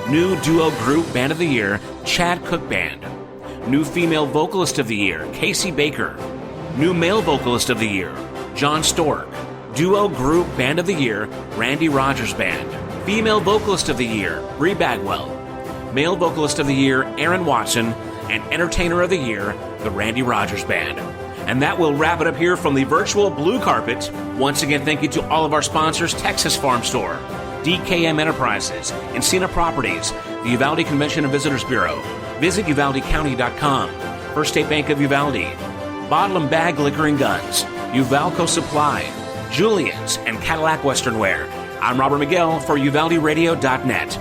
New Duo Group Band of the Year, Chad Cooke Band. New Female Vocalist of the Year, Casey Baker. New Male Vocalist of the Year, John Stork. Duo Group Band of the Year, Randy Rogers Band. Female Vocalist of the Year, Bri Bagwell. Male Vocalist of the Year, Aaron Watson. And Entertainer of the Year, the Randy Rogers Band. And that will wrap it up here from the virtual blue carpet. Once again, thank you to all of our sponsors, Texas Farm Store, DKM Enterprises, Encina Properties, the Uvalde Convention and Visitors Bureau. Visit UvaldeCounty.com, First State Bank of Uvalde, Bottle and Bag Liquor and Guns, Uvalco Supply, Julian's, and Cadillac Western Wear. I'm Robert McGill for UvaldeRadio.net.